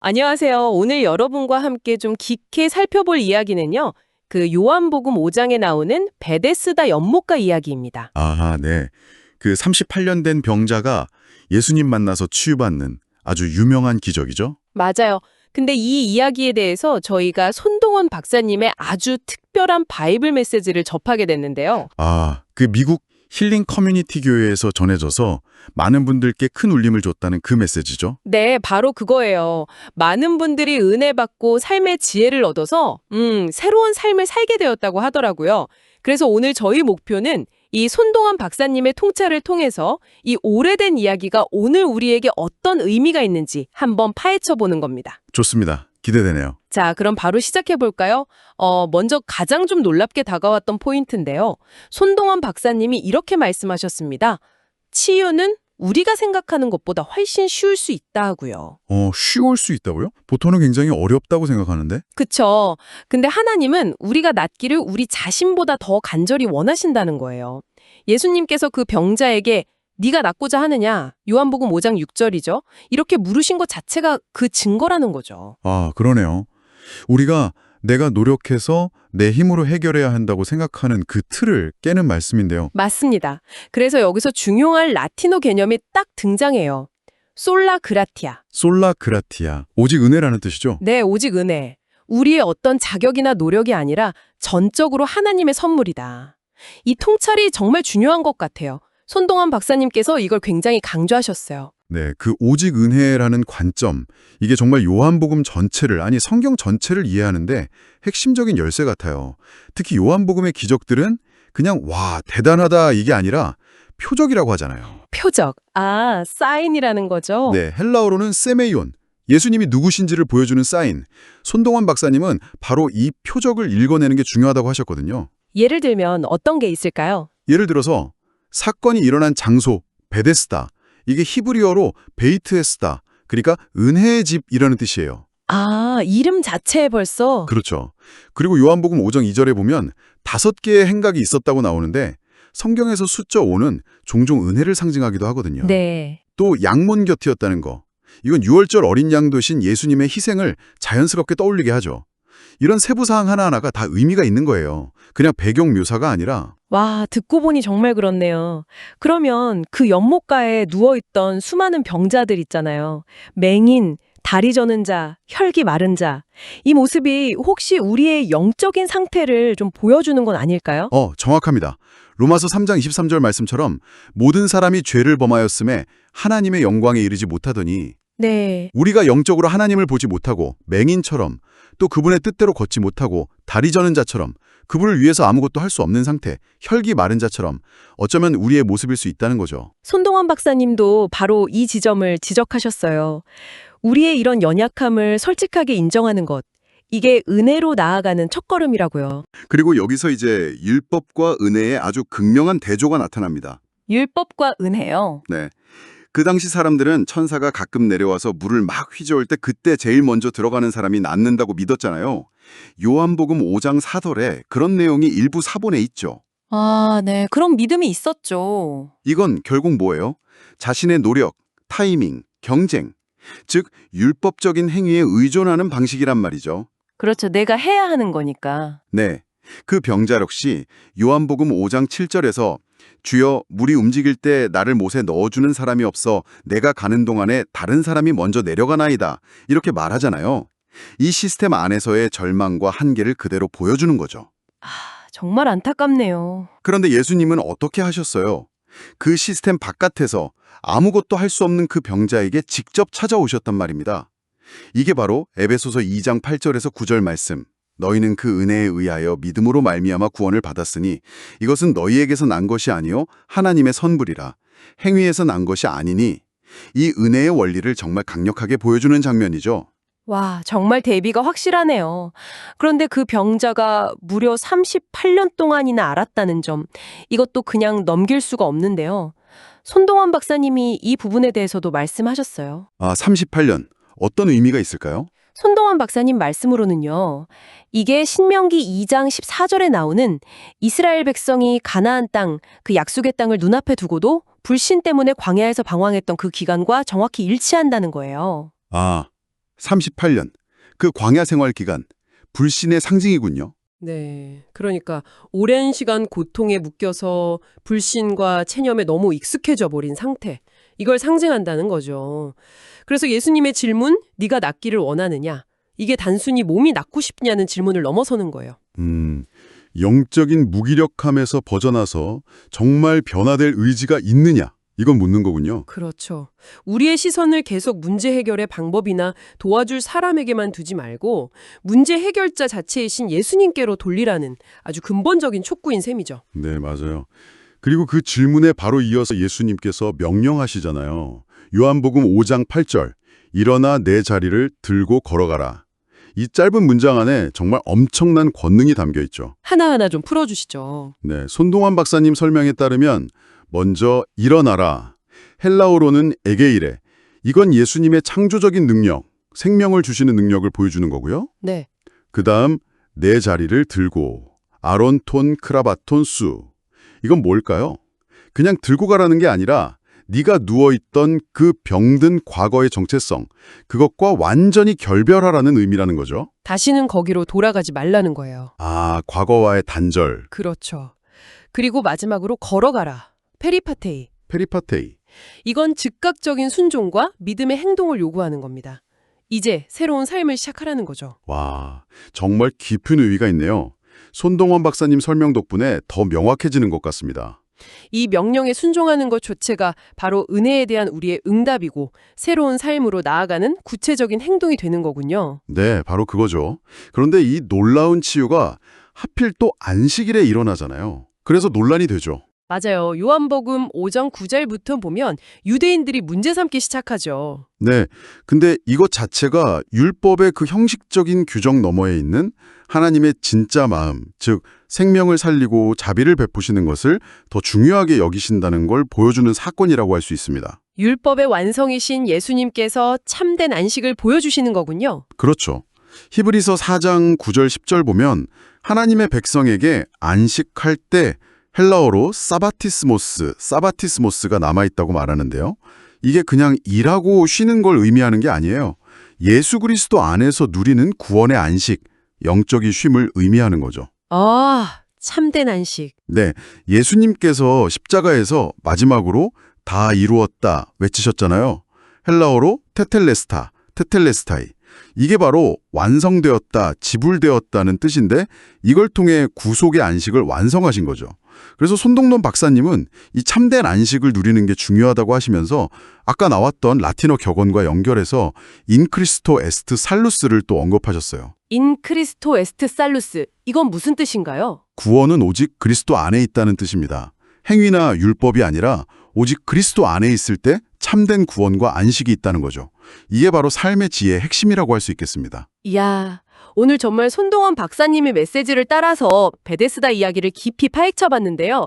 안녕하세요. 오늘 여러분과 함께 좀 깊게 살펴볼 이야기는요. 그 요한복음 5장에 나오는 베데스다 연못가 이야기입니다. 아, 네. 그 38년 된 병자가 예수님 만나서 치유받는 아주 유명한 기적이죠? 맞아요. 근데 이 이야기에 대해서 저희가 손동원 박사님의 아주 특별한 바이블 메시지를 접하게 됐는데요. 아, 그 미국 힐링 커뮤니티 교회에서 전해져서 많은 분들께 큰 울림을 줬다는 그 메시지죠? 네, 바로 그거예요. 많은 분들이 은혜 받고 삶의 지혜를 얻어서 새로운 삶을 살게 되었다고 하더라고요. 그래서 오늘 저희 목표는 이 손동환 박사님의 통찰을 통해서 이 오래된 이야기가 오늘 우리에게 어떤 의미가 있는지 한번 파헤쳐 보는 겁니다. 좋습니다. 기대되네요. 자, 그럼 바로 시작해 볼까요? 먼저 가장 좀 놀랍게 다가왔던 포인트인데요. 손동환 박사님이 이렇게 말씀하셨습니다. 치유는 우리가 생각하는 것보다 훨씬 쉬울 수 있다 하고요. 쉬울 수 있다고요? 보통은 굉장히 어렵다고 생각하는데? 그쵸. 근데 하나님은 우리가 낫기를 우리 자신보다 더 간절히 원하신다는 거예요. 예수님께서 그 병자에게 네가 낫고자 하느냐? 요한복음 5장 6절이죠. 이렇게 물으신 것 자체가 그 증거라는 거죠. 아, 그러네요. 우리가 내가 노력해서 내 힘으로 해결해야 한다고 생각하는 그 틀을 깨는 말씀인데요. 맞습니다. 그래서 여기서 중요한 라틴어 개념이 딱 등장해요. 솔라 그라티아. 솔라 그라티아, 오직 은혜라는 뜻이죠? 네, 오직 은혜. 우리의 어떤 자격이나 노력이 아니라 전적으로 하나님의 선물이다. 이 통찰이 정말 중요한 것 같아요. 손동환 박사님께서 이걸 굉장히 강조하셨어요. 네, 그 오직 은혜라는 관점, 이게 정말 요한복음 전체를, 아니 성경 전체를 이해하는데 핵심적인 열쇠 같아요. 특히 요한복음의 기적들은 그냥 와, 대단하다 이게 아니라 표적이라고 하잖아요. 표적. 아, 사인이라는 거죠? 네, 헬라어로는 세메이온, 예수님이 누구신지를 보여주는 사인. 손동환 박사님은 바로 이 표적을 읽어내는 게 중요하다고 하셨거든요. 예를 들면 어떤 게 있을까요? 예를 들어서 사건이 일어난 장소, 베데스다, 이게 히브리어로 베이트에스다, 그러니까 은혜의 집이라는 뜻이에요. 아, 이름 자체에 벌써? 그렇죠. 그리고 요한복음 5장 2절에 보면 5개의 행각이 있었다고 나오는데 성경에서 숫자 5는 종종 은혜를 상징하기도 하거든요. 네. 또 양문 곁이었다는 거. 이건 6월절 어린 양 되신 예수님의 희생을 자연스럽게 떠올리게 하죠. 이런 세부사항 하나하나가 다 의미가 있는 거예요. 그냥 배경 묘사가 아니라. 와, 듣고 보니 정말 그렇네요. 그러면 그 연못가에 누워있던 수많은 병자들 있잖아요. 맹인, 다리 저는 자, 혈기 마른 자. 이 모습이 혹시 우리의 영적인 상태를 좀 보여주는 건 아닐까요? 정확합니다. 로마서 3장 23절 말씀처럼 모든 사람이 죄를 범하였음에 하나님의 영광에 이르지 못하더니 네. 우리가 영적으로 하나님을 보지 못하고 맹인처럼 또 그분의 뜻대로 걷지 못하고 다리 저는 자처럼 그분을 위해서 아무것도 할 수 없는 상태, 혈기 마른 자처럼 어쩌면 우리의 모습일 수 있다는 거죠. 손동환 박사님도 바로 이 지점을 지적하셨어요. 우리의 이런 연약함을 솔직하게 인정하는 것. 이게 은혜로 나아가는 첫걸음이라고요. 그리고 여기서 이제 율법과 은혜의 아주 극명한 대조가 나타납니다. 율법과 은혜요. 네. 그 당시 사람들은 천사가 가끔 내려와서 물을 막 휘저을 때 그때 제일 먼저 들어가는 사람이 낫는다고 믿었잖아요. 요한복음 5장 4절에 그런 내용이 일부 사본에 있죠. 아, 네. 그런 믿음이 있었죠. 이건 결국 뭐예요? 자신의 노력, 타이밍, 경쟁, 즉 율법적인 행위에 의존하는 방식이란 말이죠. 그렇죠. 내가 해야 하는 거니까. 네. 그 병자 역시 요한복음 5장 7절에서 주여 물이 움직일 때 나를 못에 넣어주는 사람이 없어 내가 가는 동안에 다른 사람이 먼저 내려가나이다. 이렇게 말하잖아요. 이 시스템 안에서의 절망과 한계를 그대로 보여주는 거죠. 아, 정말 안타깝네요. 그런데 예수님은 어떻게 하셨어요? 그 시스템 바깥에서 아무것도 할 수 없는 그 병자에게 직접 찾아오셨단 말입니다. 이게 바로 에베소서 2장 8절에서 9절 말씀. 너희는 그 은혜에 의하여 믿음으로 말미암아 구원을 받았으니 이것은 너희에게서 난 것이 아니요 하나님의 선불이라. 행위에서 난 것이 아니니 이 은혜의 원리를 정말 강력하게 보여주는 장면이죠. 와, 정말 대비가 확실하네요. 그런데 그 병자가 무려 38년 동안이나 알았다는 점, 이것도 그냥 넘길 수가 없는데요. 손동환 박사님이 이 부분에 대해서도 말씀하셨어요. 38년. 어떤 의미가 있을까요? 손동환 박사님 말씀으로는요. 이게 신명기 2장 14절에 나오는 이스라엘 백성이 가나안 땅, 그 약속의 땅을 눈앞에 두고도 불신 때문에 광야에서 방황했던 그 기간과 정확히 일치한다는 거예요. 38년, 그 광야 생활 기간, 불신의 상징이군요. 네. 그러니까 오랜 시간 고통에 묶여서 불신과 체념에 너무 익숙해져 버린 상태. 이걸 상징한다는 거죠. 그래서 예수님의 질문, 네가 낫기를 원하느냐? 이게 단순히 몸이 낫고 싶냐는 질문을 넘어서는 거예요. 영적인 무기력함에서 벗어나서 정말 변화될 의지가 있느냐? 이건 묻는 거군요. 그렇죠. 우리의 시선을 계속 문제 해결의 방법이나 도와줄 사람에게만 두지 말고 문제 해결자 자체이신 예수님께로 돌리라는 아주 근본적인 촉구인 셈이죠. 네, 맞아요. 그리고 그 질문에 바로 이어서 예수님께서 명령하시잖아요. 요한복음 5장 8절, 일어나 내 자리를 들고 걸어가라. 이 짧은 문장 안에 정말 엄청난 권능이 담겨 있죠. 하나하나 좀 풀어주시죠. 네, 손동환 박사님 설명에 따르면 먼저 일어나라. 헬라어로는 에게이레. 이건 예수님의 창조적인 능력, 생명을 주시는 능력을 보여주는 거고요. 네. 그 다음 내 자리를 들고 아론톤 크라바톤 수. 이건 뭘까요? 그냥 들고 가라는 게 아니라 네가 누워있던 그 병든 과거의 정체성, 그것과 완전히 결별하라는 의미라는 거죠. 다시는 거기로 돌아가지 말라는 거예요. 아, 과거와의 단절, 그렇죠. 그리고 마지막으로 걸어가라. 페리파테이. 페리파테이. 이건 즉각적인 순종과 믿음의 행동을 요구하는 겁니다. 이제 새로운 삶을 시작하라는 거죠. 와, 정말 깊은 의미가 있네요. 손동원 박사님 설명 덕분에 더 명확해지는 것 같습니다. 이 명령에 순종하는 것 자체가 바로 은혜에 대한 우리의 응답이고 새로운 삶으로 나아가는 구체적인 행동이 되는 거군요. 네, 바로 그거죠. 그런데 이 놀라운 치유가 하필 또 안식일에 일어나잖아요. 그래서 논란이 되죠. 맞아요. 요한복음 5장 9절부터 보면 유대인들이 문제 삼기 시작하죠. 네, 근데 이것 자체가 율법의 그 형식적인 규정 너머에 있는 하나님의 진짜 마음, 즉 생명을 살리고 자비를 베푸시는 것을 더 중요하게 여기신다는 걸 보여주는 사건이라고 할 수 있습니다. 율법의 완성이신 예수님께서 참된 안식을 보여주시는 거군요. 그렇죠. 히브리서 4장 9절 10절 보면 하나님의 백성에게 안식할 때 헬라어로 사바티스모스가 남아있다고 말하는데요. 이게 그냥 일하고 쉬는 걸 의미하는 게 아니에요. 예수 그리스도 안에서 누리는 구원의 안식, 영적인 쉼을 의미하는 거죠. 아, 참된 안식. 네, 예수님께서 십자가에서 마지막으로 다 이루었다 외치셨잖아요. 헬라어로 테텔레스타이. 이게 바로 완성되었다, 지불되었다는 뜻인데 이걸 통해 구속의 안식을 완성하신 거죠. 그래서 손동론 박사님은 이 참된 안식을 누리는 게 중요하다고 하시면서 아까 나왔던 라틴어 격언과 연결해서 인크리스토 에스트 살루스를 또 언급하셨어요. 인 크리스토 에스트 살루스. 이건 무슨 뜻인가요? 구원은 오직 그리스도 안에 있다는 뜻입니다. 행위나 율법이 아니라 오직 그리스도 안에 있을 때 참된 구원과 안식이 있다는 거죠. 이게 바로 삶의 지혜의 핵심이라고 할 수 있겠습니다. 이야, 오늘 정말 손동원 박사님의 메시지를 따라서 베데스다 이야기를 깊이 파헤쳐봤는데요.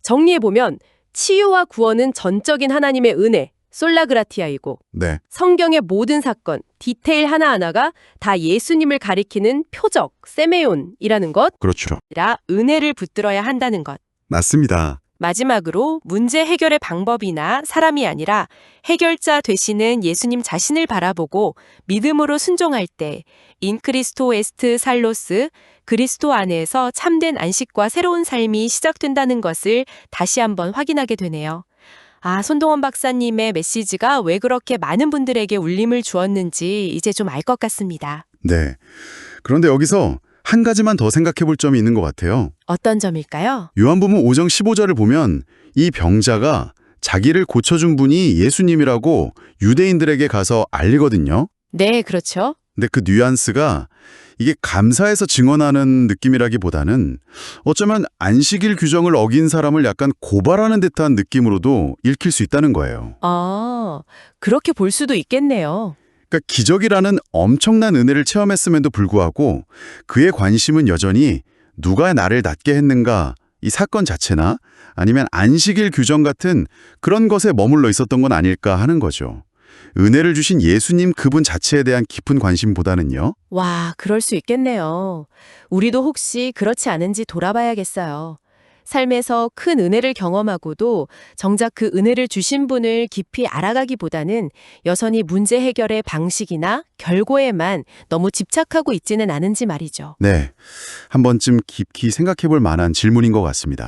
정리해보면 치유와 구원은 전적인 하나님의 은혜, 솔라그라티아이고 네, 성경의 모든 사건, 디테일 하나하나가 다 예수님을 가리키는 표적, 세메온이라는 것, 그렇죠. 라 은혜를 붙들어야 한다는 것. 맞습니다. 마지막으로 문제 해결의 방법이나 사람이 아니라 해결자 되시는 예수님 자신을 바라보고 믿음으로 순종할 때 인크리스토 에스트 살로스, 그리스도 안에서 참된 안식과 새로운 삶이 시작된다는 것을 다시 한번 확인하게 되네요. 아, 손동원 박사님의 메시지가 왜 그렇게 많은 분들에게 울림을 주었는지 이제 좀 알 것 같습니다. 네. 그런데 여기서 한 가지만 더 생각해 볼 점이 있는 것 같아요. 어떤 점일까요? 요한복음 5장 15절을 보면 이 병자가 자기를 고쳐준 분이 예수님이라고 유대인들에게 가서 알리거든요. 네, 그렇죠. 근데 그 뉘앙스가 이게 감사해서 증언하는 느낌이라기보다는 어쩌면 안식일 규정을 어긴 사람을 약간 고발하는 듯한 느낌으로도 읽힐 수 있다는 거예요. 아, 그렇게 볼 수도 있겠네요. 그러니까 기적이라는 엄청난 은혜를 체험했음에도 불구하고 그의 관심은 여전히 누가 나를 낫게 했는가 이 사건 자체나 아니면 안식일 규정 같은 그런 것에 머물러 있었던 건 아닐까 하는 거죠. 은혜를 주신 예수님 그분 자체에 대한 깊은 관심보다는요. 와, 그럴 수 있겠네요. 우리도 혹시 그렇지 않은지 돌아봐야겠어요. 삶에서 큰 은혜를 경험하고도 정작 그 은혜를 주신 분을 깊이 알아가기보다는 여전히 문제 해결의 방식이나 결과에만 너무 집착하고 있지는 않은지 말이죠. 네, 한 번쯤 깊이 생각해 볼 만한 질문인 것 같습니다.